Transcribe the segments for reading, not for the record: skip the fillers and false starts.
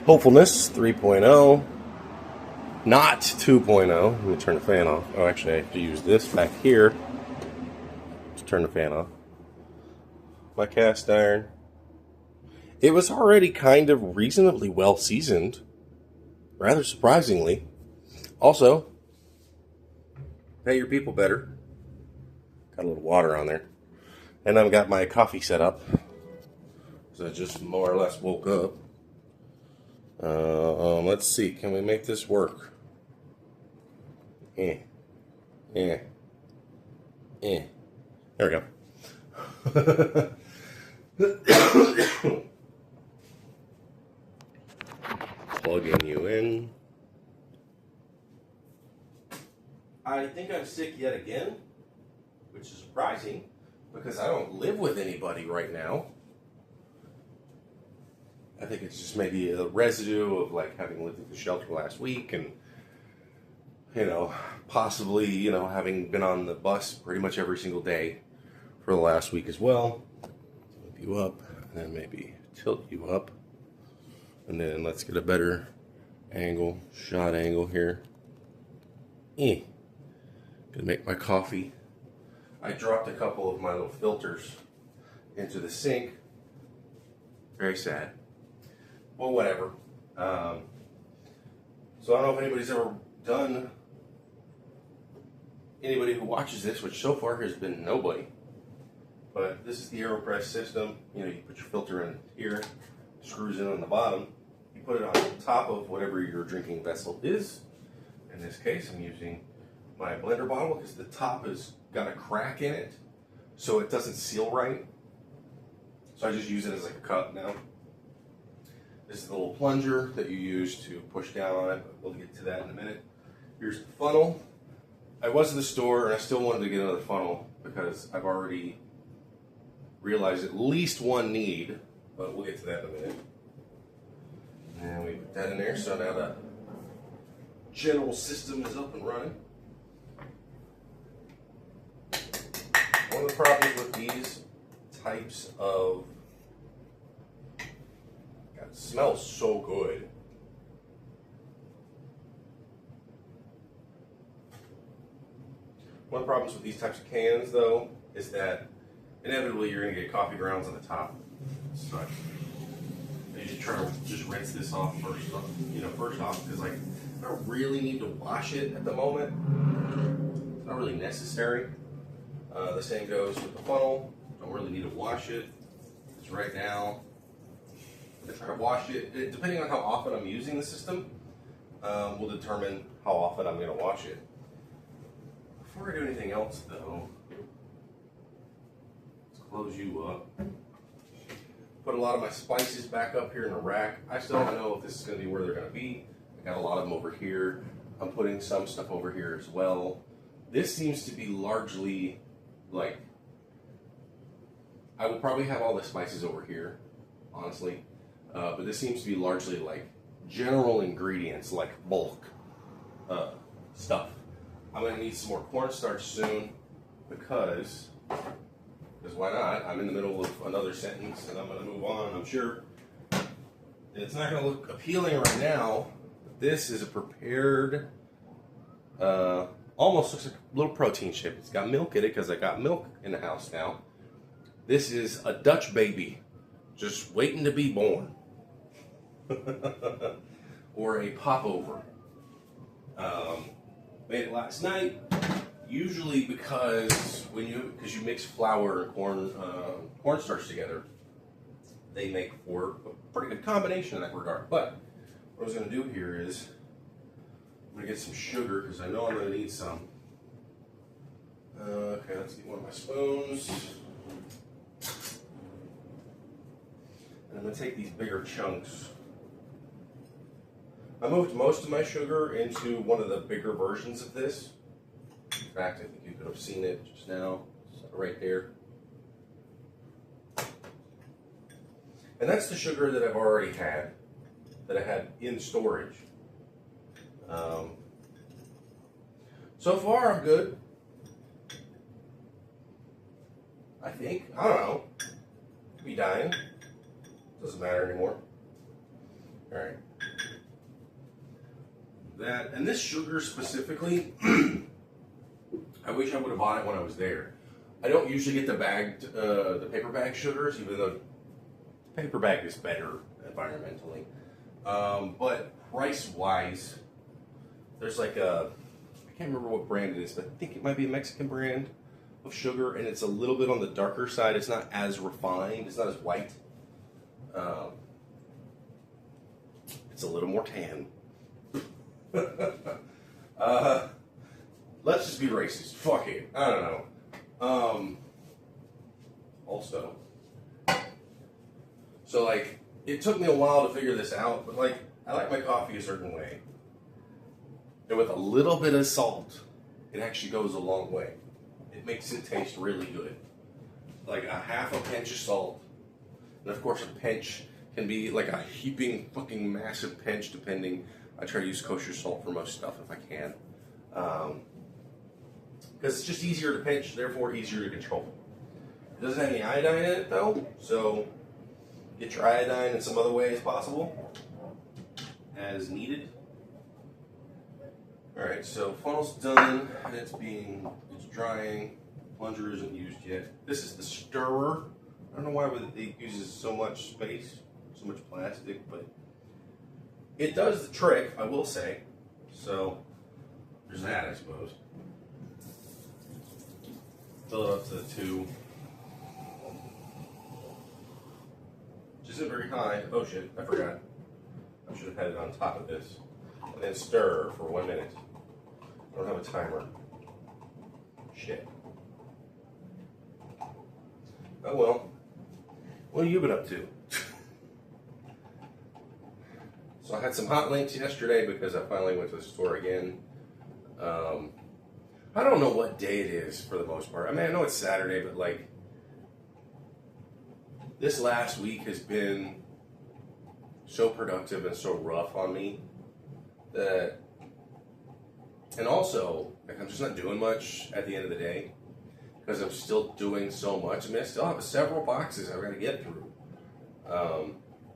Hopefulness 3.0, not 2.0. Let me turn the fan off. Oh, actually, I have to use this back here to turn the fan off. My cast iron. It was already kind of reasonably well seasoned, rather surprisingly. Also, pay your people better. Got a little water on there. And I've got my coffee set up. So I just more or less woke up. Let's see. Can we make this work? There we go. Plugging you in. I think I'm sick yet again, which is surprising because I don't live with anybody right now. I think it's just maybe a residue of like having lived at the shelter last week and, possibly, having been on the bus pretty much every single day for the last week as well. Flip you up and then maybe tilt you up. And then let's get a better shot angle here. Gonna make my coffee. I dropped a couple of my little filters into the sink. Very sad. Well, whatever. So I don't know if anybody's ever done, anybody who watches this, which so far has been nobody. But this is the AeroPress system. You put your filter in here, screws in on the bottom. You put it on top of whatever your drinking vessel is. In this case, I'm using my blender bottle because the top has got a crack in it, so it doesn't seal right. So I just use it as like a cup now. This is the little plunger that you use to push down on it. We'll get to that in a minute. Here's the funnel. I was in the store and I still wanted to get another funnel because I've already realized at least one need, but we'll get to that in a minute. And we put that in there, so now the general system is up and running. One of the problems with these types of, God, it smells so good. One of the problems with these types of cans, though, is that inevitably you're going to get coffee grounds on the top. So I need to try to just rinse this off first off, because I don't really need to wash it at the moment. It's not really necessary. The same goes with the funnel. Don't really need to wash it. Because right now, if I try to wash it, depending on how often I'm using the system, will determine how often I'm going to wash it. Before I do anything else, though, let's close you up. Put a lot of my spices back up here in the rack. I still don't know if this is going to be where they're going to be. I got a lot of them over here. I'm putting some stuff over here as well. This seems to be largely like, I will probably have all the spices over here, honestly. But this seems to be largely like general ingredients, like bulk stuff. I'm going to need some more cornstarch soon because why not? I'm in the middle of another sentence and I'm going to move on. I'm sure it's not going to look appealing right now. But this is a prepared, almost looks like a little protein shake. It's got milk in it because I got milk in the house now. This is a Dutch baby just waiting to be born. Or a popover. Made it last night. Usually because you mix flour and cornstarch together, they make for a pretty good combination in that regard. But what I was going to do here is I'm going to get some sugar because I know I'm going to need some. Okay, let's get one of my spoons. And I'm going to take these bigger chunks. I moved most of my sugar into one of the bigger versions of this. In fact, I think you could have seen it just now, right there. And that's the sugar that I've already had, that I had in storage. So far, I'm good. I think. I don't know. Could be dying. Doesn't matter anymore. All right. that. And this sugar specifically, I wish I would have bought it when I was there. I don't usually get the paper bag sugars, even though paper bag is better environmentally. But price-wise, there's like I can't remember what brand it is, but I think it might be a Mexican brand of sugar, and it's a little bit on the darker side. It's not as refined. It's not as white. It's a little more tan. Let's just be racist. Fuck it. I don't know. Also, so like, it took me a while to figure this out, but like, I like my coffee a certain way. And with a little bit of salt, it actually goes a long way. It makes it taste really good. Like a half a pinch of salt. And of course, a pinch can be like a heaping fucking massive pinch, depending. I try to use kosher salt for most stuff if I can. Because it's just easier to pinch, therefore easier to control. It doesn't have any iodine in it though, so get your iodine in some other way as possible, as needed. Alright, so funnel's done, and it's drying. Plunger isn't used yet. This is the stirrer. I don't know why it uses so much space, so much plastic, but it does the trick, I will say. So, there's that, I suppose. Fill it up to the 2. Which isn't very high. Oh shit, I forgot. I should have had it on top of this. And then stir for 1 minute. I don't have a timer. Shit. Oh well. What have you been up to? So I had some hot links yesterday because I finally went to the store again. I don't know what day it is for the most part. I mean, I know it's Saturday, but like, this last week has been so productive and so rough on me that, and also, like, I'm just not doing much at the end of the day because I'm still doing so much. I mean, I still have several boxes I've got to get through.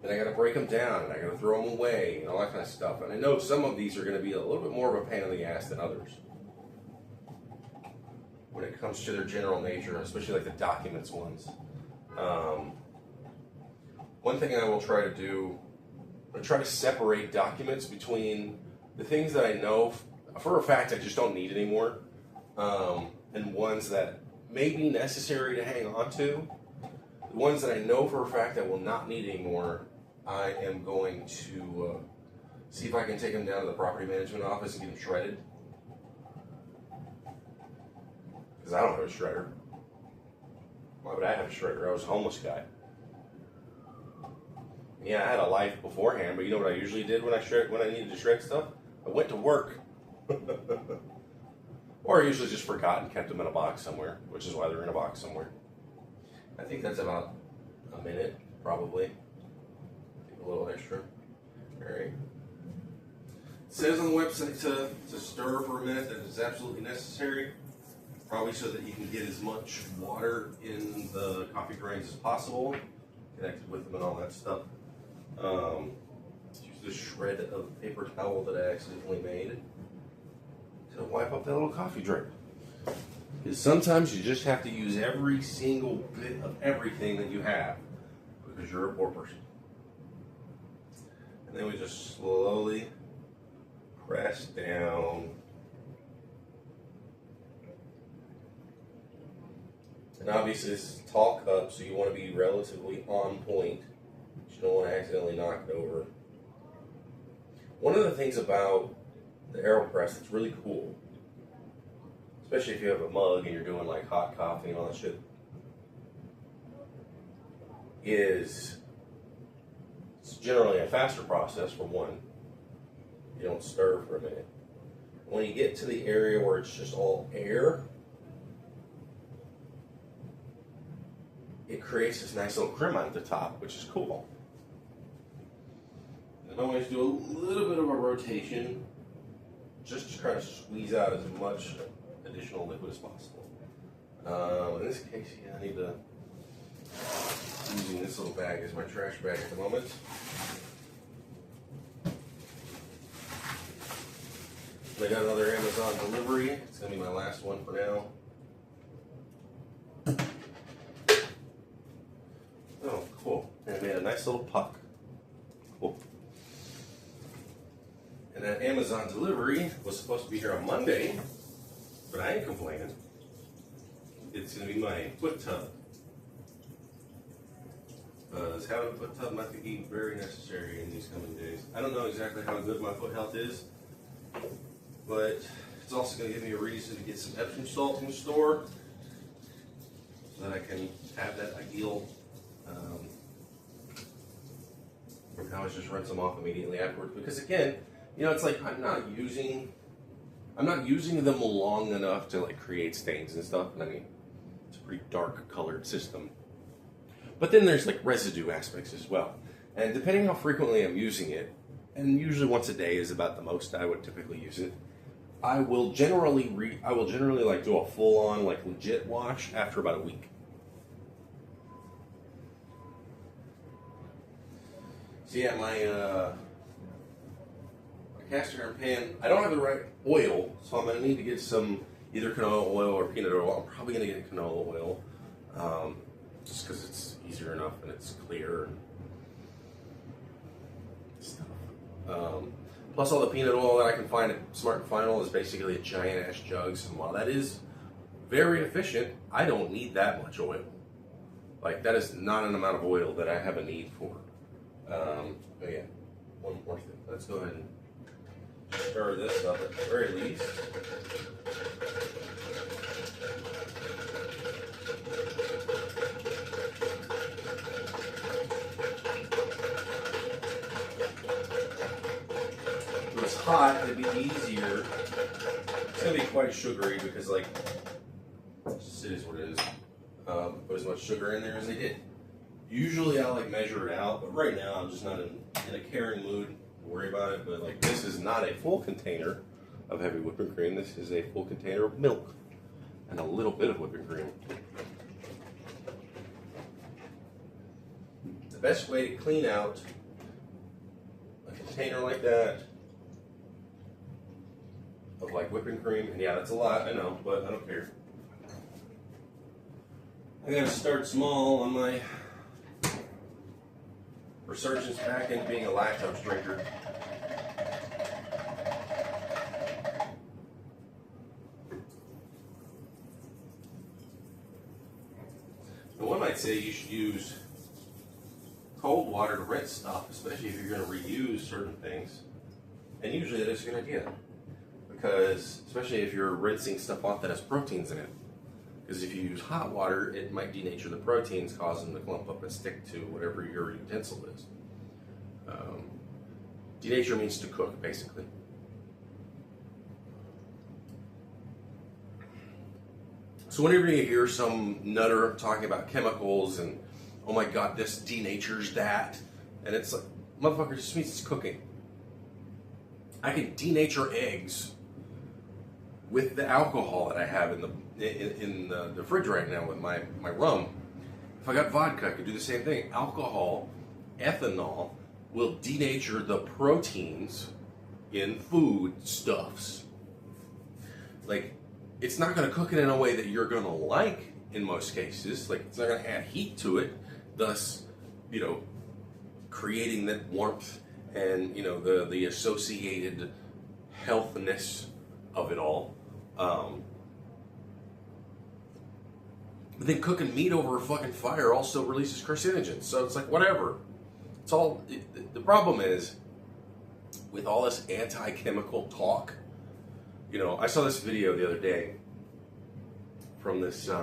And I got to break them down, and I got to throw them away, and all that kind of stuff. And I know some of these are going to be a little bit more of a pain in the ass than others when it comes to their general nature, especially like the documents ones. One thing I will try to do, I try to separate documents between the things that I know for a fact I just don't need anymore, and ones that may be necessary to hang on to. The ones that I know for a fact I will not need anymore, I am going to see if I can take them down to the property management office and get them shredded. Because I don't have a shredder. Why would I have a shredder? I was a homeless guy. Yeah, I had a life beforehand, but you know what I usually did when I needed to shred stuff? I went to work. Or I usually just forgot and kept them in a box somewhere, which is why they're in a box somewhere. I think that's about a minute, probably. Take a little extra. Alright. It says on the website to stir for a minute. That is absolutely necessary. Probably so that you can get as much water in the coffee grains as possible, connected with them and all that stuff. Use this shred of paper towel that I accidentally made to wipe up that little coffee drip. Because sometimes you just have to use every single bit of everything that you have because you're a poor person. And then we just slowly press down. And obviously this is a tall cup, so you want to be relatively on point. You don't want to accidentally knock it over. One of the things about the AeroPress that's really cool, especially if you have a mug and you're doing like hot coffee and all that shit, is it's generally a faster process for one. You don't stir for a minute. When you get to the area where it's just all air, it creates this nice little crema at the top, which is cool. And I always do a little bit of a rotation just to try to squeeze out as much additional liquid as possible. In this case, yeah, I need to using this little bag as my trash bag at the moment. I got another Amazon delivery. It's gonna be my last one for now. Oh, cool. And I made a nice little puck. Cool. And that Amazon delivery was supposed to be here on Monday, but I ain't complaining. It's gonna be my foot tub. Having a foot tub might be very necessary in these coming days. I don't know exactly how good my foot health is, but it's also going to give me a reason to get some Epsom salt in the store so that I can have that ideal. I can always just rinse them off immediately afterwards. Because again, you know, it's like I'm not using them long enough to like create stains and stuff. And I mean, it's a pretty dark colored system. But then there's like residue aspects as well. And depending how frequently I'm using it, and usually once a day is about the most I would typically use it, I will generally like do a full on like legit wash after about a week. So yeah, my cast iron pan, I don't have the right oil, so I'm gonna need to get some either canola oil or peanut oil. I'm probably gonna get canola oil. Just because it's easier enough and it's clear and stuff. Plus all the peanut oil that I can find at Smart & Final is basically a giant ass jugs, and while that is very efficient, I don't need that much oil. Like, that is not an amount of oil that I have a need for. But yeah, one more thing. Let's go ahead and stir this up at the very least. If it was hot, it'd be easier. It's gonna be quite sugary because, like, it is what it is. Put as much sugar in there as they did. Usually I like measure it out, but right now I'm just not in a caring mood to worry about it. But like, this is not a full container of heavy whipping cream. This is a full container of milk and a little bit of whipping cream. The best way to clean out a container like that of like whipping cream, and yeah, that's a lot, I know, but I don't care. I gotta start small on my resurgence back into being a lactose drinker. Now, one might say you should use cold water to rinse stuff, especially if you're going to reuse certain things. And usually that is a good idea, because especially if you're rinsing stuff off that has proteins in it. Because if you use hot water, it might denature the proteins, cause them to clump up and stick to whatever your utensil is. Denature means to cook, basically. So whenever you hear some nutter talking about chemicals and, oh my god, this denatures that, and it's like, motherfucker, it just means it's cooking. I can denature eggs with the alcohol that I have in the fridge right now with my rum. If I got vodka, I could do the same thing. Alcohol, ethanol, will denature the proteins in food stuffs. Like, it's not going to cook it in a way that you're going to like in most cases. Like, it's not going to add heat to it, thus, you know, creating that warmth and, you know, the associated healthiness of it all. But then cooking meat over a fucking fire also releases carcinogens. So it's like, whatever. It's all, the problem is, with all this anti-chemical talk, you know, I saw this video the other day from this, it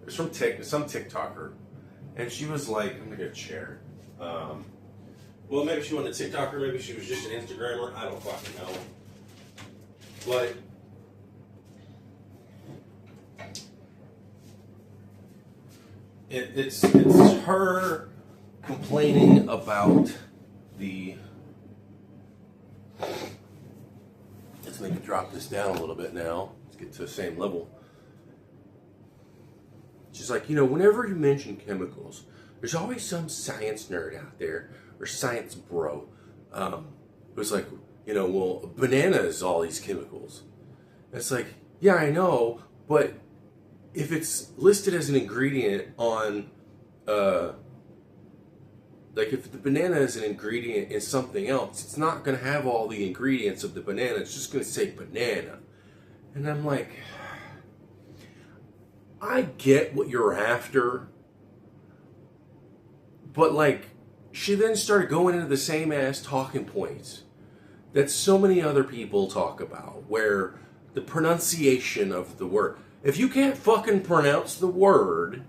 was from some TikToker, and she was like, I'm gonna get a chair. Well, maybe she wasn't a TikToker, maybe she was just an Instagrammer, I don't fucking know. But it's her complaining about the. Let's make it drop this down a little bit now. Let's get to the same level. She's like, you know, whenever you mention chemicals, there's always some science nerd out there, or science bro, was like, well, banana is all these chemicals. It's like, yeah, I know, but if it's listed as an ingredient on, like if the banana is an ingredient in something else, it's not going to have all the ingredients of the banana. It's just going to say banana. And I'm like, I get what you're after, but like, she then started going into the same ass talking points that so many other people talk about, where the pronunciation of the word. If you can't fucking pronounce the word,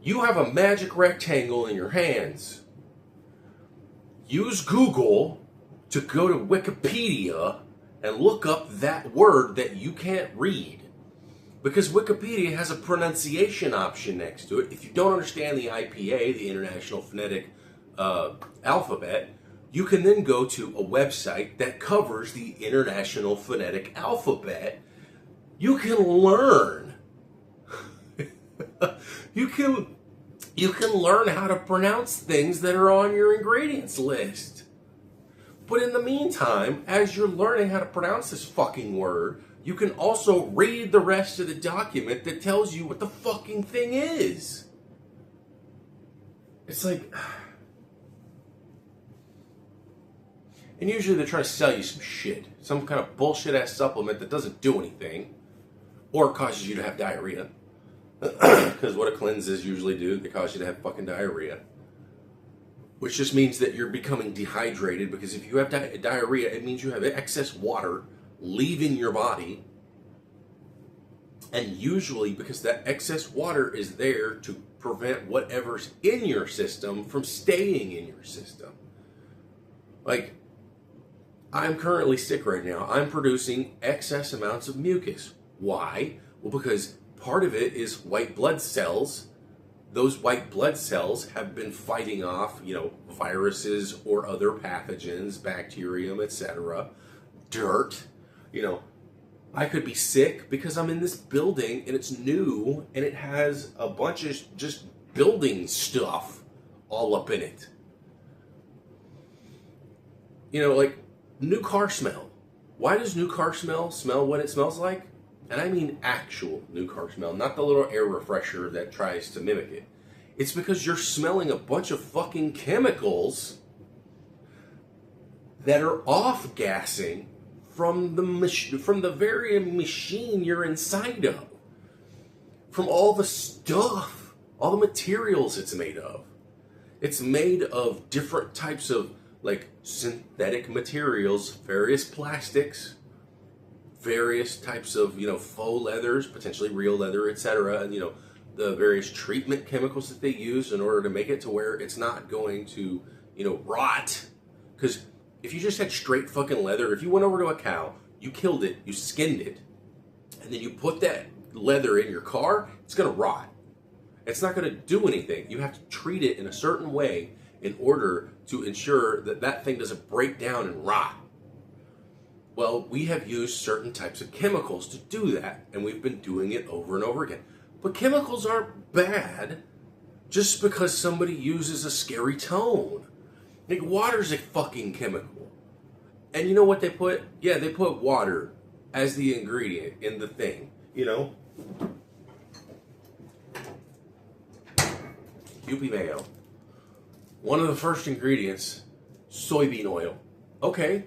you have a magic rectangle in your hands. Use Google to go to Wikipedia and look up that word that you can't read. Because Wikipedia has a pronunciation option next to it. If you don't understand the IPA, the International Phonetic Alphabet, you can then go to a website that covers the International Phonetic Alphabet. You can learn. You can learn how to pronounce things that are on your ingredients list. But in the meantime, as you're learning how to pronounce this fucking word, you can also read the rest of the document that tells you what the fucking thing is. It's like... And usually they're trying to sell you some shit. Some kind of bullshit-ass supplement that doesn't do anything. Or causes you to have diarrhea. Because what a cleanses usually do, they cause you to have fucking diarrhea. Which just means that you're becoming dehydrated, because if you have diarrhea, it means you have excess water leaving your body. And usually, because that excess water is there to prevent whatever's in your system from staying in your system. Like, I'm currently sick right now. I'm producing excess amounts of mucus. Why? Well, because part of it is white blood cells. Those white blood cells have been fighting off, viruses or other pathogens, bacterium, etc., dirt. I could be sick because I'm in this building and it's new and it has a bunch of just building stuff all up in it. Like new car smell. Why does new car smell what it smells like? And I mean actual new car smell, not the little air refresher that tries to mimic it. It's because you're smelling a bunch of fucking chemicals that are off-gassing from the very machine you're inside of. From all the stuff, all the materials it's made of. It's made of different types of like synthetic materials, various plastics, various types of, faux leathers, potentially real leather, etc. And, the various treatment chemicals that they use in order to make it to where it's not going to, rot. Because if you just had straight fucking leather, if you went over to a cow, you killed it, you skinned it, and then you put that leather in your car, it's going to rot. It's not going to do anything. You have to treat it in a certain way in order to ensure that that thing doesn't break down and rot. Well, we have used certain types of chemicals to do that, and we've been doing it over and over again. But chemicals aren't bad just because somebody uses a scary tone. Like, water's a fucking chemical. And you know what they put? Yeah, they put water as the ingredient in the thing, Yuppie mayo. One of the first ingredients, soybean oil. Okay.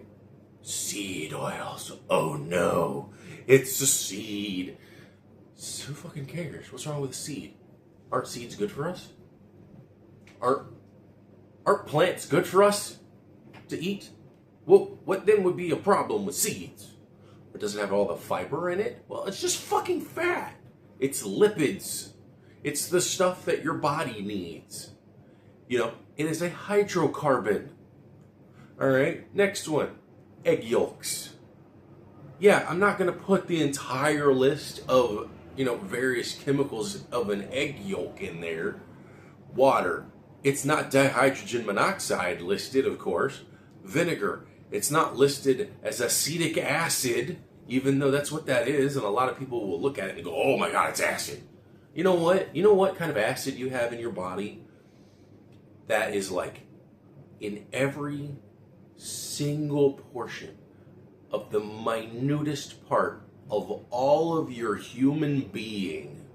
Seed oils. Oh no, it's a seed. Who fucking cares? What's wrong with a seed? Aren't seeds good for us? Aren't plants good for us to eat? Well, what then would be a problem with seeds? It doesn't have all the fiber in it? Well, it's just fucking fat. It's lipids. It's the stuff that your body needs. It is a hydrocarbon. All right, next one. Egg yolks. Yeah, I'm not going to put the entire list of, various chemicals of an egg yolk in there. Water. It's not dihydrogen monoxide listed, of course. Vinegar. It's not listed as acetic acid, even though that's what that is, and a lot of people will look at it and go, oh my God, it's acid. You know what? You know what kind of acid you have in your body that is like in every single portion of the minutest part of all of your human being,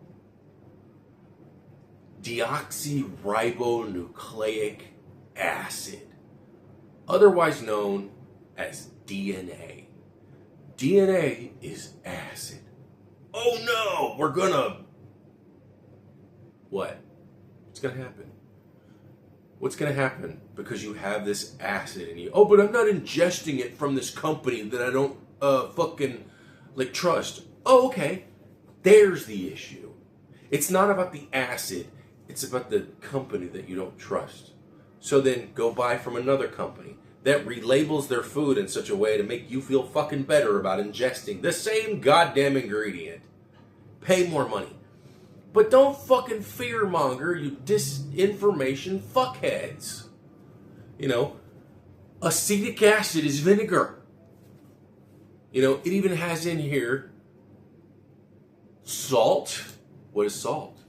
deoxyribonucleic acid, otherwise known as DNA. DNA is acid. Oh no, we're gonna... What? What's gonna happen? What's gonna happen because you have this acid in you? Oh, but I'm not ingesting it from this company that I don't fucking trust. Oh, okay. There's the issue. It's not about the acid. It's about the company that you don't trust. So then go buy from another company that relabels their food in such a way to make you feel fucking better about ingesting the same goddamn ingredient. Pay more money. But don't fucking fearmonger, you disinformation fuckheads. You know, acetic acid is vinegar. You know, it even has in here salt. What is salt?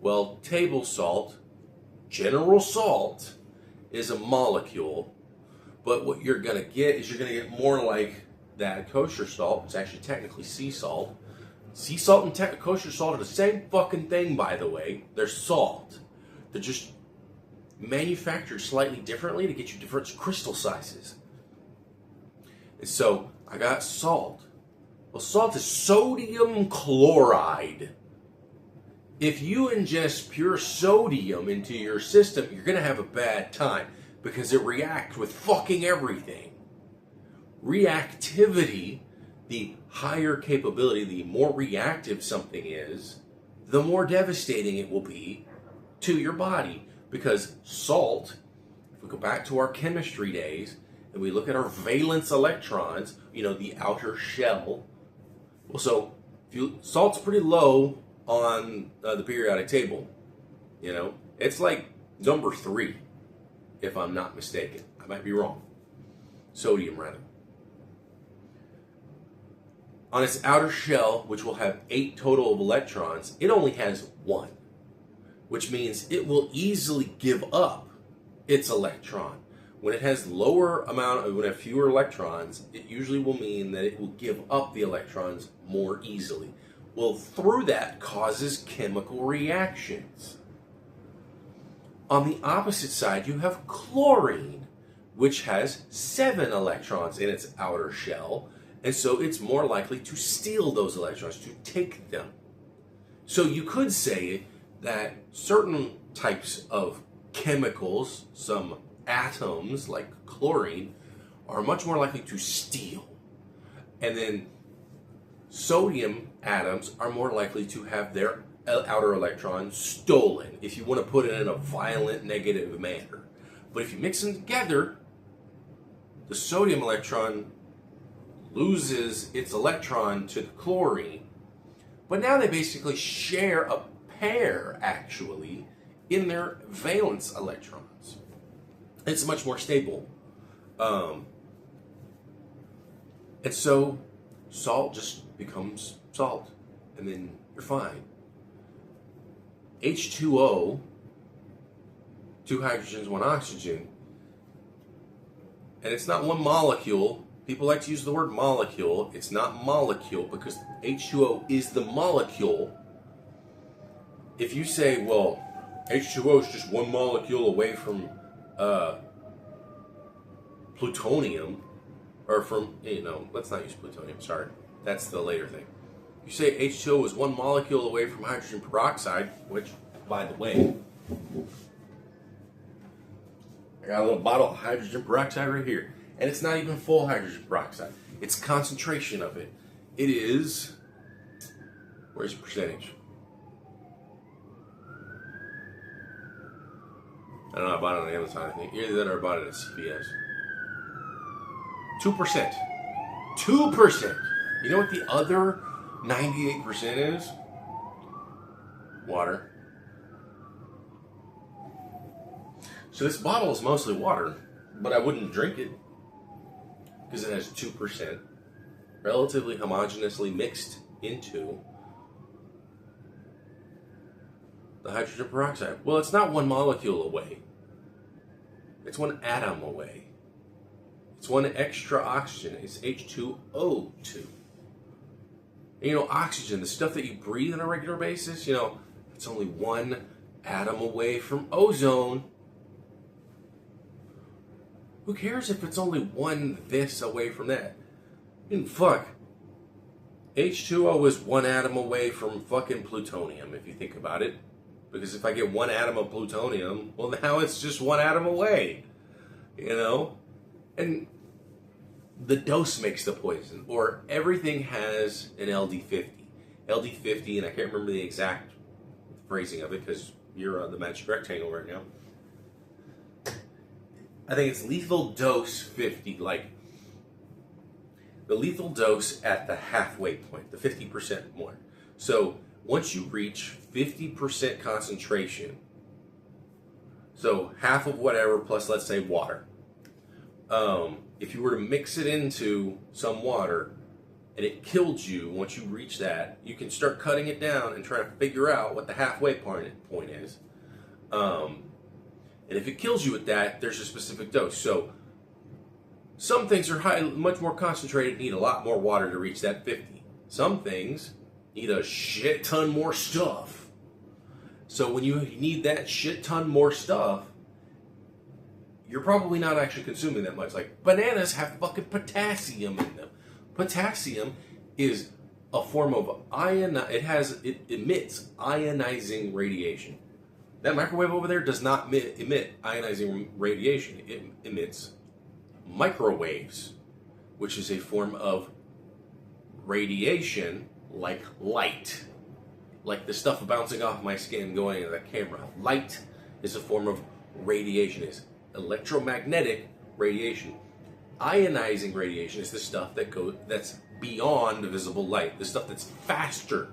Well, table salt, general salt, is a molecule. But what you're going to get is you're going to get more like that kosher salt. It's actually technically sea salt. Sea salt and kosher salt are the same fucking thing, by the way. They're salt. They're just manufactured slightly differently to get you different crystal sizes. And so, I got salt. Well, salt is sodium chloride. If you ingest pure sodium into your system, you're going to have a bad time because it reacts with fucking everything. Reactivity, the higher capability, the more reactive something is, the more devastating it will be to your body. Because salt, if we go back to our chemistry days and we look at our valence electrons, you know, the outer shell. Well, so salt's pretty low on the periodic table. You know, it's like number 3, if I'm not mistaken. I might be wrong. Sodium, rather. On its outer shell, which will have 8 total of electrons, it only has 1, which means it will easily give up its electron. When it has when it has fewer electrons, it usually will mean that it will give up the electrons more easily. Well, through that causes chemical reactions. On the opposite side, you have chlorine, which has 7 electrons in its outer shell, and so it's more likely to steal those electrons, to take them. So you could say that certain types of chemicals, some atoms like chlorine, are much more likely to steal. And then sodium atoms are more likely to have their outer electron stolen, if you want to put it in a violent negative manner. But if you mix them together, the sodium electron loses its electron to the chlorine, but now they basically share a pair, actually, in their valence electrons. It's much more stable. And so salt just becomes salt, and then you're fine. H2O, 2 hydrogens, 1 oxygen, and it's not one molecule. People like to use the word molecule. It's not molecule because H2O is the molecule. If you say, well, H2O is just 1 molecule away from plutonium, or from, let's not use plutonium, sorry. That's the later thing. You say H2O is 1 molecule away from hydrogen peroxide, which, by the way, I got a little bottle of hydrogen peroxide right here. And it's not even full hydrogen peroxide. It's concentration of it. It is, where's the percentage? I don't know, I bought it on Amazon, I think. Either that or I bought it at CVS. 2%. 2%. You know what the other 98% is? Water. So this bottle is mostly water, but I wouldn't drink it because it has 2%, relatively homogeneously mixed into the hydrogen peroxide. Well, it's not 1 molecule away. It's 1 atom away. It's one extra oxygen. It's H2O2. And, you know, oxygen, the stuff that you breathe on a regular basis, you know, it's only one atom away from ozone. Who cares if it's only one this away from that? I mean, fuck. H2O is one atom away from fucking plutonium, if you think about it. Because if I get one atom of plutonium, well, now it's just one atom away. You know? And the dose makes the poison. Or everything has an LD50. LD50, and I can't remember the exact phrasing of it because you're on the magic rectangle right now. I think it's lethal dose 50, like the lethal dose at the halfway point, the 50% more. So once you reach 50% concentration, so half of whatever plus, let's say, water. If you were to mix it into some water and it killed you, once you reach that, you can start cutting it down and try to figure out what the halfway point is. And if it kills you at that, there's a specific dose. So some things are much more concentrated, need a lot more water to reach that 50. Some things need a shit ton more stuff. So when you need that shit ton more stuff, you're probably not actually consuming that much. Like, bananas have fucking potassium in them. Potassium is a form of it emits ionizing radiation. That microwave over there does not emit ionizing radiation. It emits microwaves, which is a form of radiation like light. Like the stuff bouncing off my skin going into the camera. Light is a form of radiation. It's electromagnetic radiation. Ionizing radiation is the stuff that's beyond visible light. The stuff that's faster.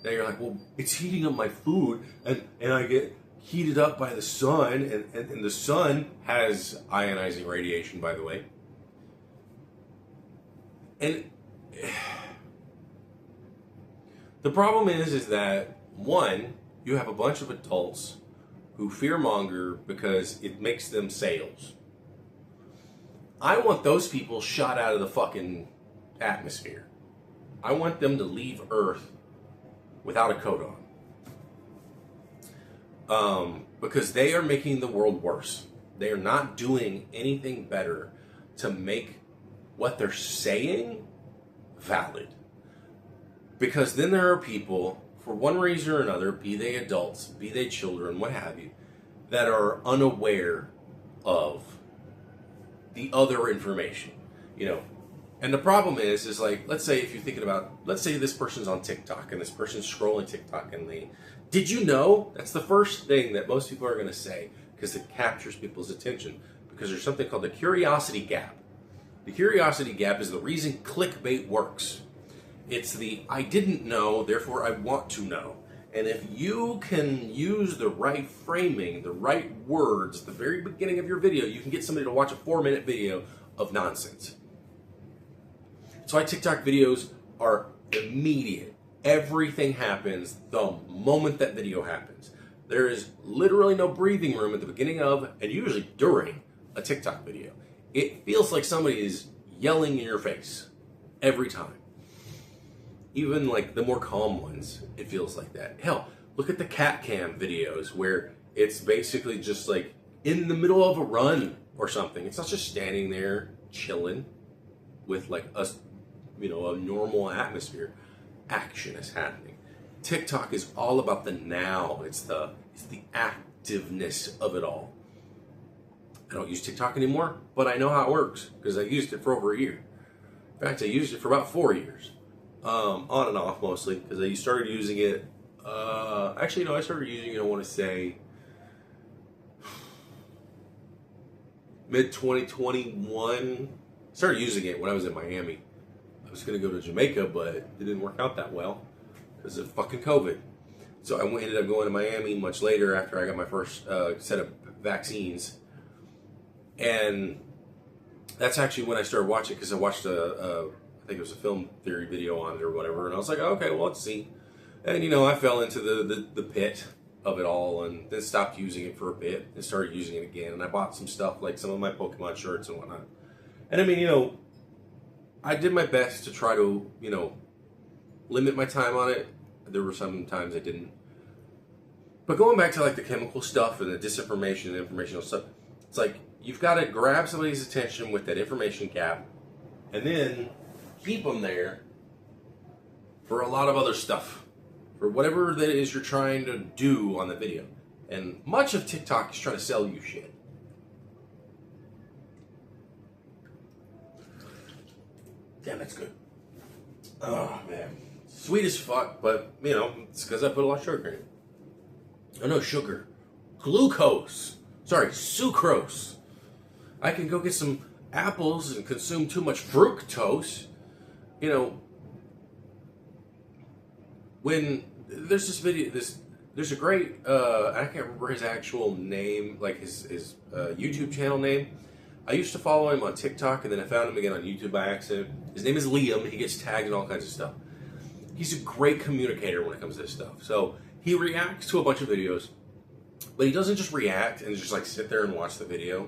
Now you're like, well, it's heating up my food, and I get heated up by the sun, and the sun has ionizing radiation, by the way. And the problem is that, one, you have a bunch of adults who fearmonger because it makes them sales. I want those people shot out of the fucking atmosphere. I want them to leave Earth without a coat on. Because they are making the world worse. They are not doing anything better to make what they're saying valid. Because then there are people, for one reason or another, be they adults, be they children, what have you, that are unaware of the other information. You know, and the problem is like, let's say if you're thinking about, let's say this person's on TikTok and this person's scrolling TikTok and did you know? That's the first thing that most people are going to say because it captures people's attention. Because there's something called the curiosity gap. The curiosity gap is the reason clickbait works. It's the I didn't know, therefore I want to know. And if you can use the right framing, the right words, at the very beginning of your video, you can get somebody to watch a 4-minute video of nonsense. That's why TikTok videos are immediate. Everything happens the moment that video happens. There is literally no breathing room at the beginning of, and usually during, a TikTok video. It feels like somebody is yelling in your face every time. Even like the more calm ones, it feels like that. Hell, look at the cat cam videos where it's basically just like in the middle of a run or something. It's not just standing there chilling with like a normal atmosphere. Action is happening. TikTok is all about the now. It's the activeness of it all. I don't use TikTok anymore, but I know how it works because I used it for over a year. In fact, I used it for about 4 years. On and off mostly, because I started using it, I started using it, I want to say, mid-2021. Started using it when I was in Miami. I was going to go to Jamaica, but it didn't work out that well because of fucking COVID. So I ended up going to Miami much later after I got my first set of vaccines. And that's actually when I started watching, because I watched I think it was a film theory video on it or whatever, and I was like, okay, well, let's see. And I fell into the pit of it all, and then stopped using it for a bit and started using it again. And I bought some stuff like some of my Pokemon shirts and whatnot. And I mean, I did my best to try to, limit my time on it. There were some times I didn't. But going back to like the chemical stuff and the disinformation and informational stuff, it's like you've got to grab somebody's attention with that information gap and then keep them there for a lot of other stuff, for whatever that is you're trying to do on the video. And much of TikTok is trying to sell you shit. Damn, that's good. Oh, man. Sweet as fuck, but, it's because I put a lot of sugar in it. Oh, no, sugar. Glucose. Sorry, sucrose. I can go get some apples and consume too much fructose. When there's this video, there's a great, I can't remember his actual name, like his YouTube channel name. I used to follow him on TikTok, and then I found him again on YouTube by accident. His name is Liam. He gets tagged in all kinds of stuff. He's a great communicator when it comes to this stuff. So he reacts to a bunch of videos, but he doesn't just react and just like sit there and watch the video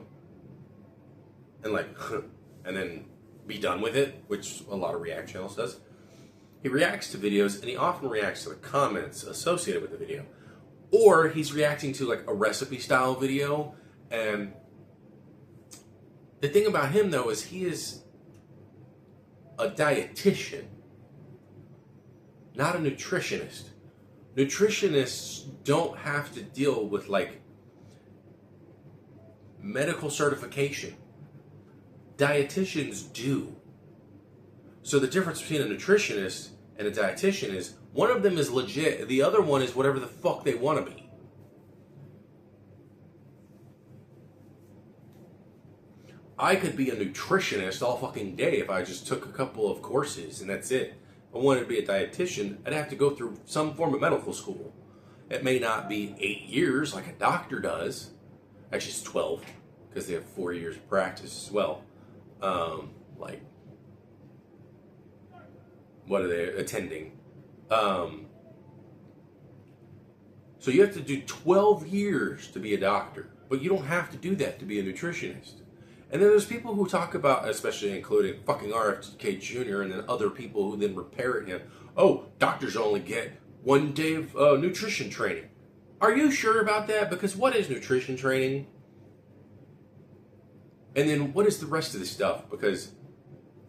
and like, and then be done with it, which a lot of React channels does. He reacts to videos, and he often reacts to the comments associated with the video. Or he's reacting to like a recipe style video. And the thing about him though is he is a dietitian, not a nutritionist. Nutritionists don't have to deal with like medical certification. Dietitians do. So the difference between a nutritionist and a dietitian is one of them is legit, the other one is whatever the fuck they want to be. I could be a nutritionist all fucking day if I just took a couple of courses and that's it. If I wanted to be a dietitian, I'd have to go through some form of medical school. It may not be 8 years like a doctor does. Actually, it's 12 because they have 4 years of practice as well. What are they attending? So you have to do 12 years to be a doctor, but you don't have to do that to be a nutritionist. And then there's people who talk about, especially including fucking RFK Jr. and then other people who then repair him. Oh, doctors only get 1 day of nutrition training. Are you sure about that? Because what is nutrition training? And then what is the rest of this stuff? Because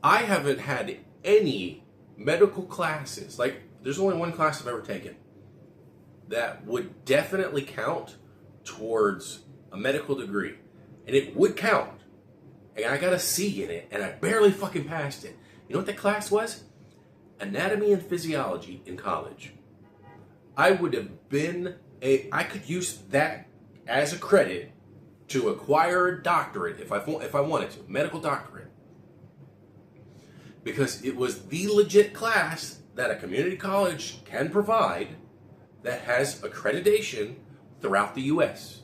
I haven't had any medical classes. Like, there's only one class I've ever taken that would definitely count towards a medical degree. And it would count. And I got a C in it, and I barely fucking passed it. You know what that class was? Anatomy and physiology in college. I would have been I could use that as a credit to acquire a doctorate if I wanted to, medical doctorate. Because it was the legit class that a community college can provide that has accreditation throughout the U.S.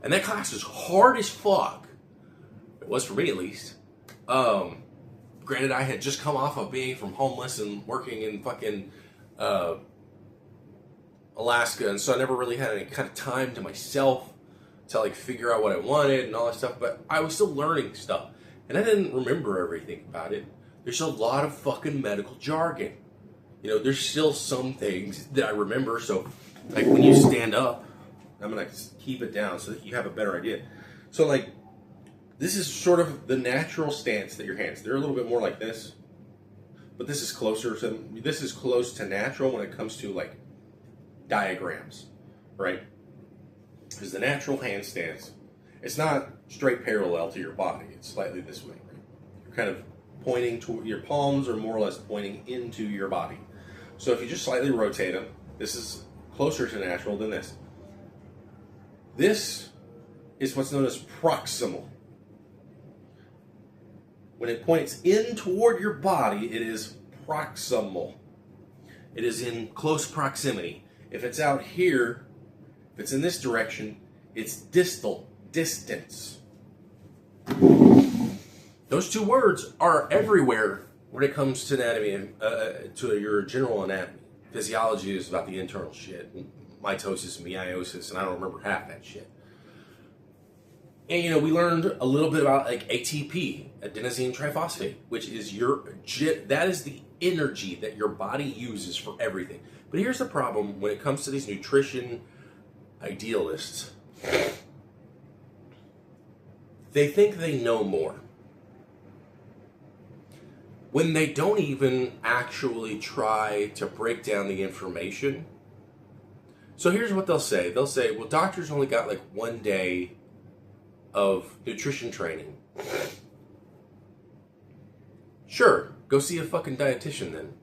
And that class is hard as fuck. It was for me, at least. Granted, I had just come off of being from homeless and working in fucking Alaska, and so I never really had any kind of time to myself to like figure out what I wanted and all that stuff. But I was still learning stuff, and I didn't remember everything about it. There's a lot of fucking medical jargon. There's still some things that I remember. So, like when you stand up, I'm gonna keep it down so that you have a better idea. So, like, this is sort of the natural stance that your hands. They're a little bit more like this, but this is close to natural when it comes to like diagrams, right? Because the natural hand stance, it's not straight parallel to your body. It's slightly this way, right? You're kind of pointing to your palms are more or less pointing into your body. So if you just slightly rotate them, this is closer to natural than this. This is what's known as proximal. When it points in toward your body, it is proximal. It is in close proximity. If it's out here, if it's in this direction, it's distal, distance. Those two words are everywhere when it comes to anatomy and to your general anatomy. Physiology is about the internal shit. mitosis, meiosis, and I don't remember half that shit. And, we learned a little bit about, like, ATP, adenosine triphosphate, which is that is the energy that your body uses for everything. But here's the problem when it comes to these nutrition idealists. They think they know more, when they don't even actually try to break down the information. So here's what they'll say. They'll say, well, doctors only got like 1 day of nutrition training. Sure, go see a fucking dietitian then.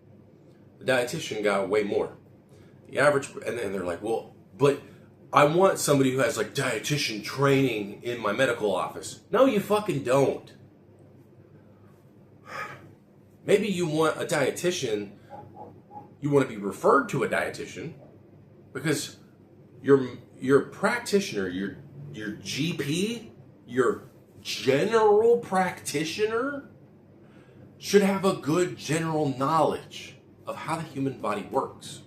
The dietitian got way more. The average, and then they're like, well, but I want somebody who has like dietitian training in my medical office. No, you fucking don't. Maybe you want a dietitian, you want to be referred to a dietitian because your practitioner, your GP, your general practitioner should have a good general knowledge of how the human body works.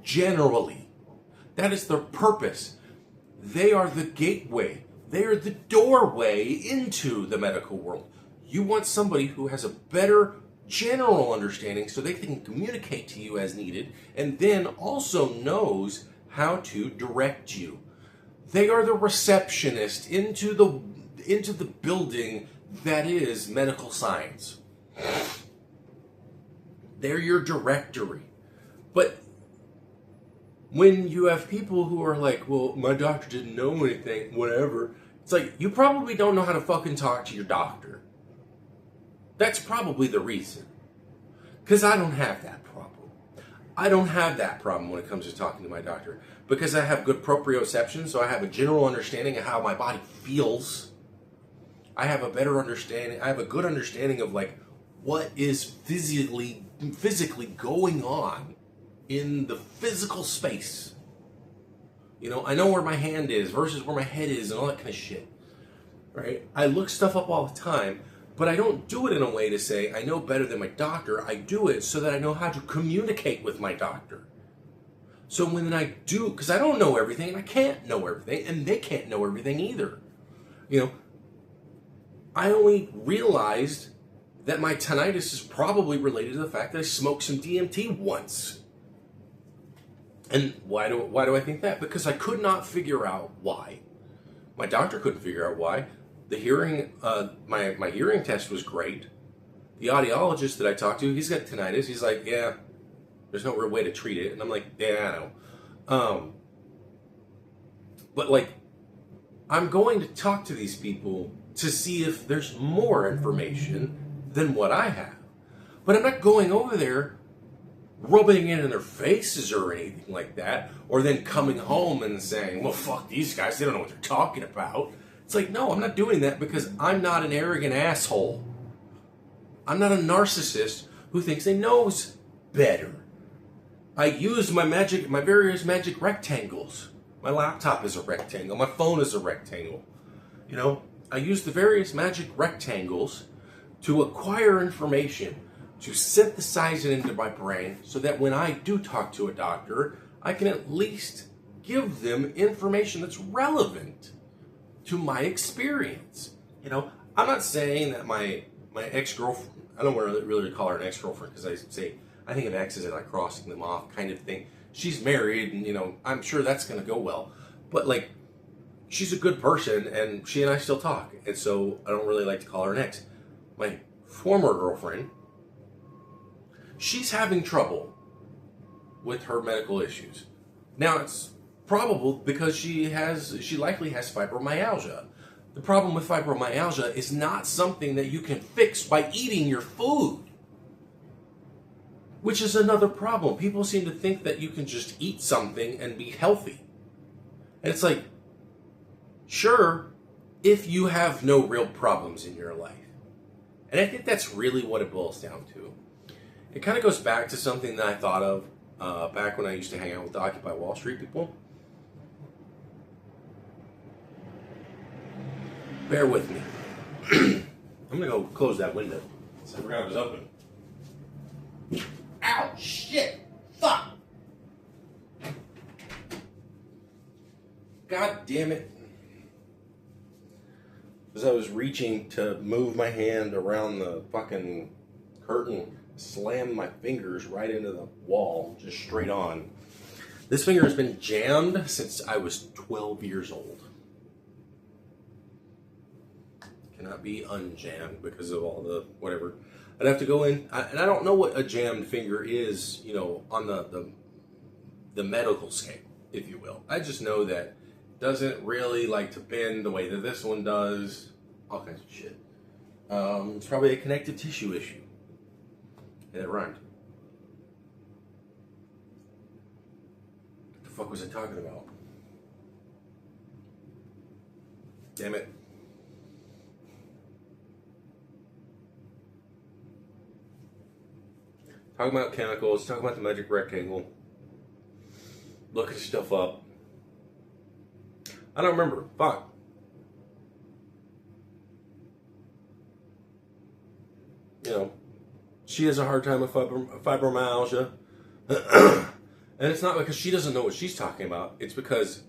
Generally. That is their purpose. They are the gateway. They are the doorway into the medical world. You want somebody who has a better general understanding so they can communicate to you as needed and then also knows how to direct you. They are the receptionist into the building that is medical science. They're your directory. But when you have people who are like, well, my doctor didn't know anything, whatever, it's like, you probably don't know how to fucking talk to your doctor. That's probably the reason. Because I don't have that problem. I don't have that problem when it comes to talking to my doctor. Because I have good proprioception, so I have a general understanding of how my body feels. I have a better understanding, I have a good understanding of like what is physically going on in the physical space. I know where my hand is versus where my head is and all that kind of shit. Right? I look stuff up all the time, but I don't do it in a way to say I know better than my doctor. I do it so that I know how to communicate with my doctor. So when I do, because I don't know everything, and I can't know everything, and they can't know everything either. I only realized that my tinnitus is probably related to the fact that I smoked some DMT once. And why do I think that? Because I could not figure out why. My doctor couldn't figure out why. The hearing, my hearing test was great. The audiologist that I talked to, he's got tinnitus. He's like, yeah, there's no real way to treat it. And I'm like, yeah, I know. But like, I'm going to talk to these people to see if there's more information than what I have. But I'm not going over there rubbing it in their faces or anything like that, or then coming home and saying, well, fuck these guys, they don't know what they're talking about. It's like, no, I'm not doing that because I'm not an arrogant asshole. I'm not a narcissist who thinks they knows better. I use my various magic rectangles. My laptop is a rectangle. My phone is a rectangle. I use the various magic rectangles to acquire information, to synthesize it into my brain so that when I do talk to a doctor, I can at least give them information that's relevant to my experience. I'm not saying that my ex-girlfriend, I don't want to really call her an ex-girlfriend because I think of exes as like crossing them off kind of thing. She's married and, I'm sure that's going to go well. But like, she's a good person and she and I still talk. And so I don't really like to call her an ex. My former girlfriend, she's having trouble with her medical issues. Now, it's probable because she likely has fibromyalgia. The problem with fibromyalgia is not something that you can fix by eating your food, which is another problem. People seem to think that you can just eat something and be healthy. And it's like, sure, if you have no real problems in your life. And I think that's really what it boils down to. It kind of goes back to something that I thought of back when I used to hang out with the Occupy Wall Street people. Bear with me. I'm going to go close that window. I forgot it was open. Ow, shit, fuck. God damn it. As I was reaching to move my hand around the fucking curtain, slammed my fingers right into the wall, just straight on. This finger has been jammed since I was 12 years old. Cannot be unjammed because of all the whatever. I'd have to go in, and I don't know what a jammed finger is, you know, on the medical scale, if you will. I just know that it doesn't really like to bend the way that this one does. All kinds of shit. It's probably a connective tissue issue. And it rhymed. What the fuck was I talking about? Damn it. Talking about chemicals, talking about the magic rectangle. Looking stuff up. I don't remember. Fuck. You know, she has a hard time with fibromyalgia. And it's not because she doesn't know what she's talking about. It's because,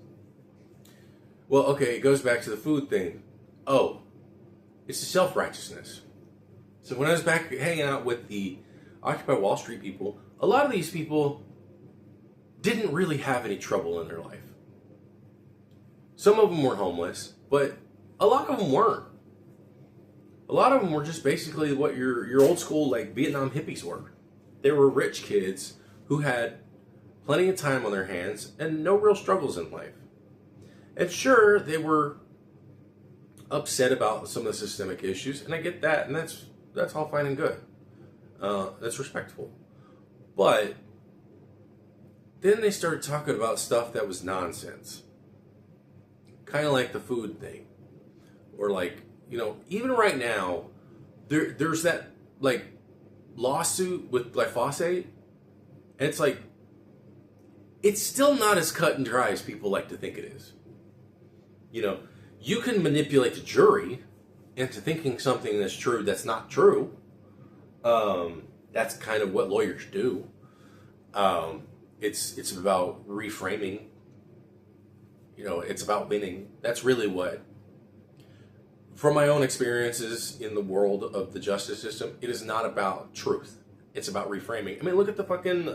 well, okay, it goes back to the food thing. Oh, it's the self-righteousness. So when I was back hanging out with the Occupy Wall Street people, a lot of these people didn't really have any trouble in their life. Some of them were homeless, but a lot of them weren't. A lot of them were just basically what your old school like Vietnam hippies were. They were rich kids who had plenty of time on their hands and no real struggles in life. And sure, they were upset about some of the systemic issues, and I get that, and that's all fine and good. That's respectful. But then they started talking about stuff that was nonsense. Kind of like the food thing. Or like, you know, even right now, there's that, like, lawsuit with glyphosate. And it's like, it's still not as cut and dry as people like to think it is. You know, you can manipulate the jury into thinking something that's true that's not true. That's kind of what lawyers do. It's about reframing. You know, it's about winning. That's really what, from my own experiences in the world of the justice system, it is not about truth. It's about reframing. I mean, look at the fucking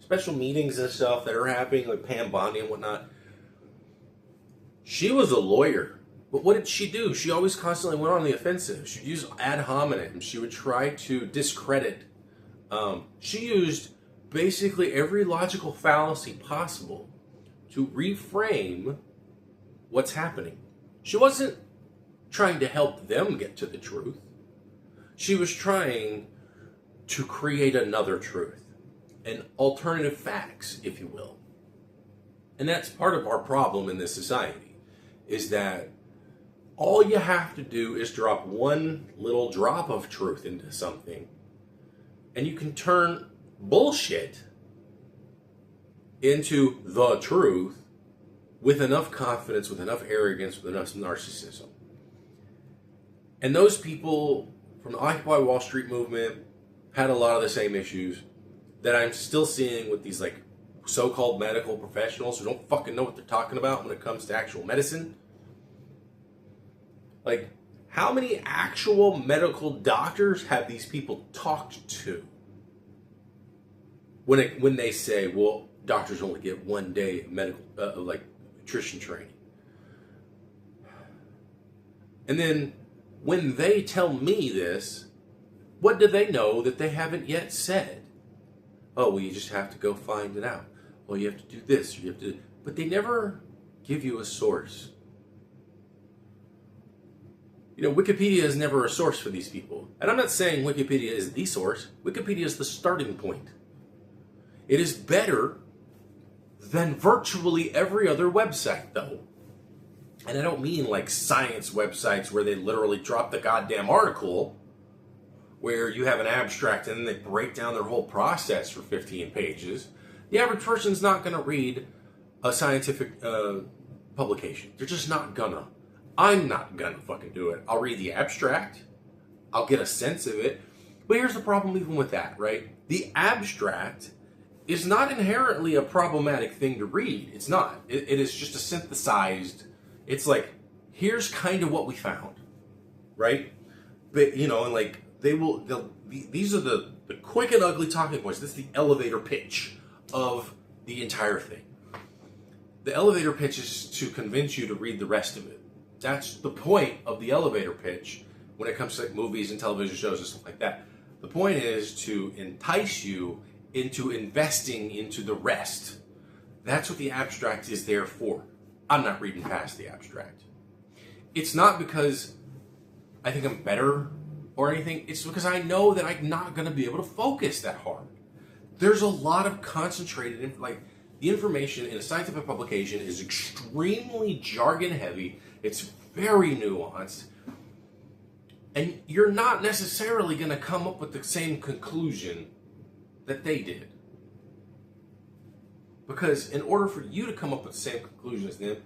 special meetings and stuff that are happening, like Pam Bondi and whatnot. She was a lawyer, but what did she do? She always constantly went on the offensive. She'd use ad hominem. She would try to discredit. She used basically every logical fallacy possible to reframe what's happening. She wasn't trying to help them get to the truth. She was trying to create another truth, and alternative facts, if you will. And that's part of our problem in this society, is that all you have to do is drop one little drop of truth into something, and you can turn bullshit into the truth with enough confidence, with enough arrogance, with enough narcissism. And those people from the Occupy Wall Street movement had a lot of the same issues that I'm still seeing with these like so-called medical professionals who don't fucking know what they're talking about when it comes to actual medicine. Like, how many actual medical doctors have these people talked to when they say, well, doctors only get 1 day of medical, like, nutrition training? And then when they tell me this, what do they know that they haven't yet said? Oh, well, you just have to go find it out. Well, you have to do this, or you have to... But they never give you a source. You know, Wikipedia is never a source for these people. And I'm not saying Wikipedia is the source. Wikipedia is the starting point. It is better than virtually every other website, though. And I don't mean like science websites where they literally drop the goddamn article, where you have an abstract and then they break down their whole process for 15 pages. The average person's not going to read a scientific publication. They're just not gonna. I'm not gonna fucking do it. I'll read the abstract. I'll get a sense of it. But here's the problem even with that, right? The abstract is not inherently a problematic thing to read. It's not. It is just a synthesized. It's like, here's kind of what we found, right? But and like these are the quick and ugly talking points. This is the elevator pitch of the entire thing. The elevator pitch is to convince you to read the rest of it. That's the point of the elevator pitch when it comes to like movies and television shows and stuff like that. The point is to entice you into investing into the rest. That's what the abstract is there for. I'm not reading past the abstract. It's not because I think I'm better or anything. It's because I know that I'm not going to be able to focus that hard. There's a lot of concentrated, the information in a scientific publication is extremely jargon heavy. It's very nuanced. And you're not necessarily going to come up with the same conclusion that they did. Because in order for you to come up with the same conclusion as them,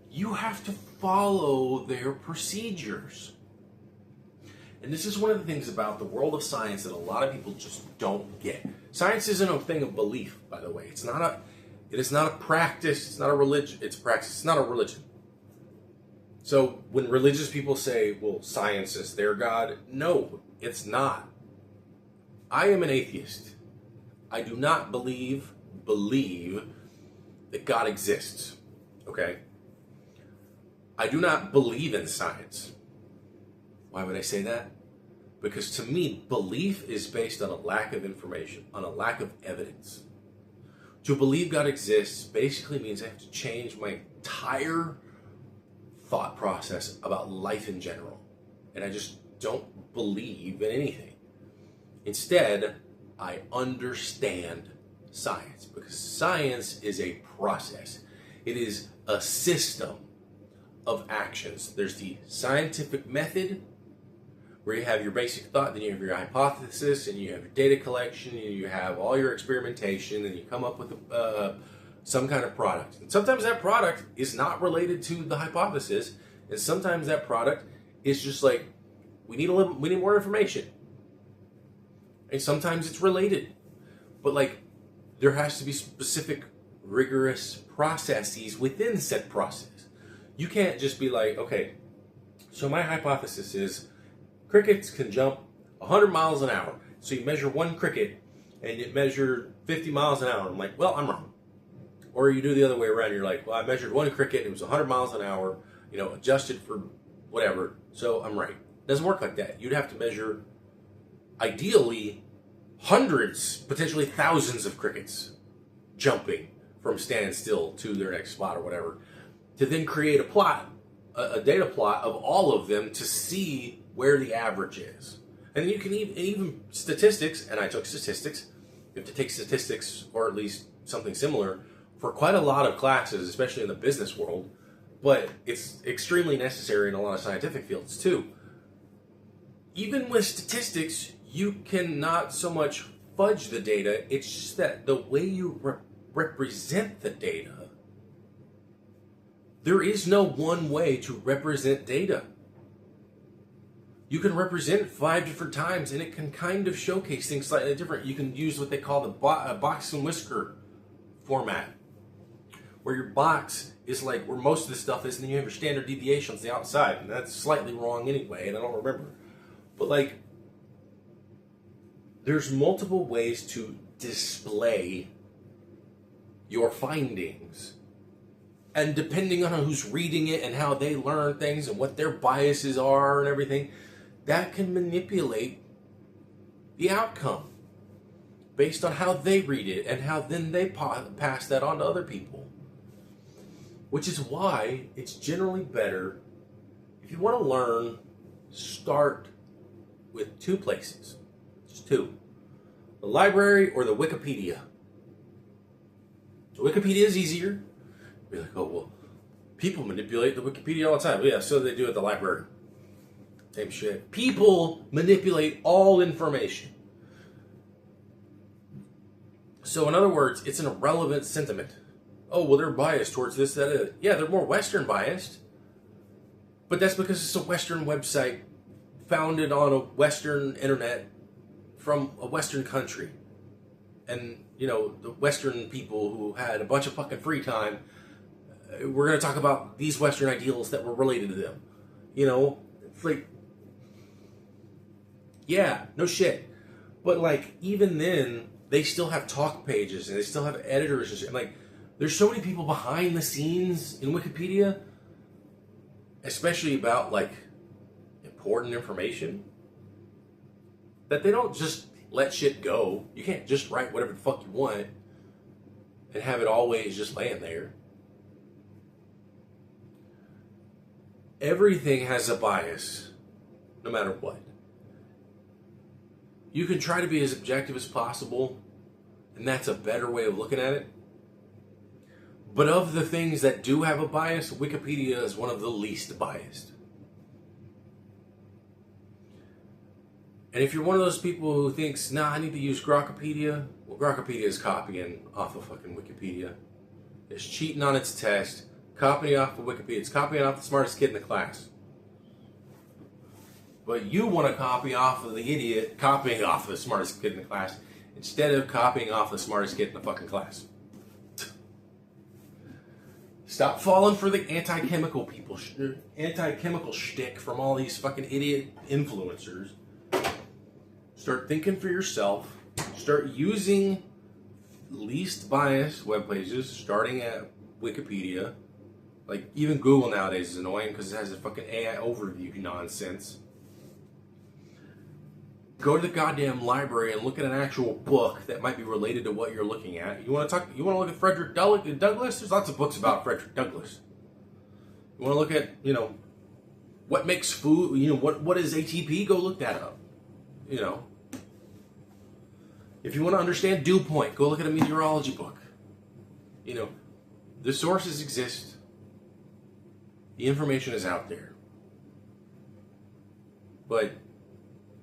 you have to follow their procedures. And this is one of the things about the world of science that a lot of people just don't get. Science isn't a thing of belief, by the way. It is not a practice, it's not a religion, it's a practice, it's not a religion. So when religious people say, well, science is their God, no, it's not. I am an atheist. I do not believe that God exists, okay? I do not believe in science. Why would I say that? Because to me, belief is based on a lack of information, on a lack of evidence. To believe God exists basically means I have to change my entire thought process about life in general. And I just don't believe in anything. Instead, I understand science, because science is a process. It is a system of actions. There's the scientific method, where you have your basic thought, then you have your hypothesis, and you have your data collection, and you have all your experimentation, and you come up with some kind of product. And sometimes that product is not related to the hypothesis, and sometimes that product is just like, we need more information. And sometimes it's related. But there has to be specific, rigorous processes within said process. You can't just be like, okay, so my hypothesis is crickets can jump 100 miles an hour. So you measure one cricket and it measured 50 miles an hour. I'm like, well, I'm wrong. Or you do the other way around. You're like, well, I measured one cricket. It was 100 miles an hour, adjusted for whatever. So I'm right. It doesn't work like that. You'd have to measure, ideally, hundreds, potentially thousands of crickets jumping from standing still to their next spot or whatever, to then create a data plot of all of them to see where the average is. And then you can even statistics, and I took statistics. You have to take statistics, or at least something similar, for quite a lot of classes, especially in the business world, but it's extremely necessary in a lot of scientific fields too. Even with statistics, you cannot so much fudge the data, it's just that the way you represent the data, there is no one way to represent data. You can represent it 5 different times, and it can kind of showcase things slightly different. You can use what they call the box and whisker format, where your box is like where most of the stuff is, and then you have your standard deviations on the outside, and that's slightly wrong anyway, and I don't remember. But there's multiple ways to display your findings. And depending on who's reading it and how they learn things and what their biases are and everything, that can manipulate the outcome based on how they read it and how then they pass that on to other people. Which is why it's generally better, if you want to learn, start with 2 places. Just 2. The library or the Wikipedia. The Wikipedia is easier. Be like, oh, well, people manipulate the Wikipedia all the time. Well, yeah, so they do at the library. Same shit. People manipulate all information. So in other words, it's an irrelevant sentiment. Oh, well, they're biased towards this, that, and that. Yeah, they're more Western biased. But that's because it's a Western website founded on a Western internet from a Western country. and the Western people who had a bunch of fucking free time, we're going to talk about these Western ideals that were related to them. It's like, yeah, no shit. But like, even then, they still have talk pages and they still have editors and shit. Like, there's so many people behind the scenes in Wikipedia, especially about like important information, that they don't just let shit go. You can't just write whatever the fuck you want and have it always just laying there. Everything has a bias, no matter what. You can try to be as objective as possible, and that's a better way of looking at it. But of the things that do have a bias, Wikipedia is one of the least biased. And if you're one of those people who thinks, nah, I need to use Grokpedia, well, Grokpedia is copying off of fucking Wikipedia. It's cheating on its test, copying off of Wikipedia. It's copying off the smartest kid in the class. But you want to copy off of the idiot copying off of the smartest kid in the class instead of copying off the smartest kid in the fucking class. Stop falling for the anti-chemical shtick from all these fucking idiot influencers. Start thinking for yourself. Start using least biased web pages, starting at Wikipedia. Like, even Google nowadays is annoying because it has a fucking AI overview nonsense. Go to the goddamn library and look at an actual book that might be related to what you're looking at. You want to look at Frederick Douglass? There's lots of books about Frederick Douglass. You want to look at, what makes food, what is ATP? Go look that up. If you want to understand dew point, go look at a meteorology book. The sources exist. The information is out there. But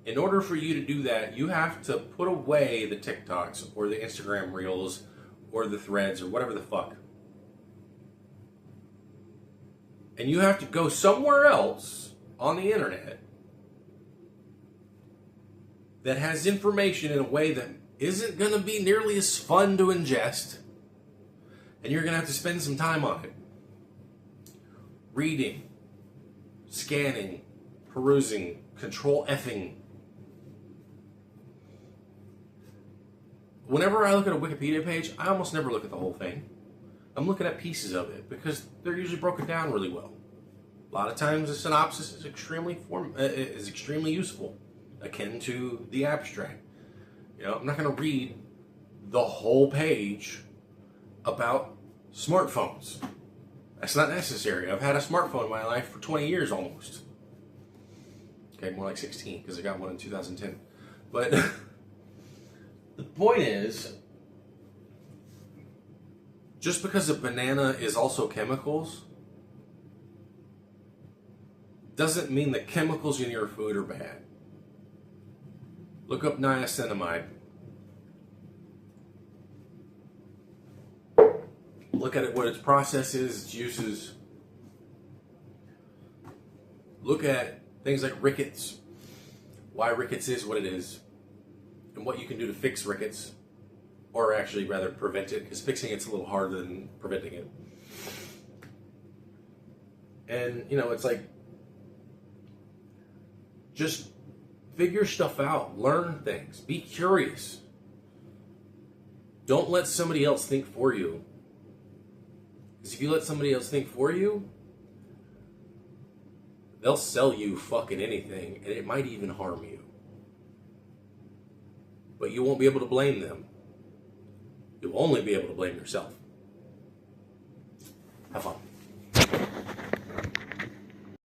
in order for you to do that, you have to put away the TikToks or the Instagram Reels or the Threads or whatever the fuck. And you have to go somewhere else on the internet that has information in a way that isn't going to be nearly as fun to ingest. And you're going to have to spend some time on it. Reading, scanning, perusing, control effing. Whenever I look at a Wikipedia page, I almost never look at the whole thing. I'm looking at pieces of it because they're usually broken down really well. A lot of times, a synopsis is extremely useful, akin to the abstract. I'm not going to read the whole page about smartphones. That's not necessary. I've had a smartphone in my life for 20 years almost. Okay, more like 16 because I got one in 2010. But the point is, just because a banana is also chemicals doesn't mean the chemicals in your food are bad. Look up niacinamide. Look at it, what its process is, its uses. Look at things like rickets, why rickets is what it is, and what you can do to fix rickets, or actually rather prevent it, because fixing it's a little harder than preventing it. And, it's like, just figure stuff out, learn things, be curious. Don't let somebody else think for you. Because if you let somebody else think for you, they'll sell you fucking anything, and it might even harm you. But you won't be able to blame them. You'll only be able to blame yourself. Have fun.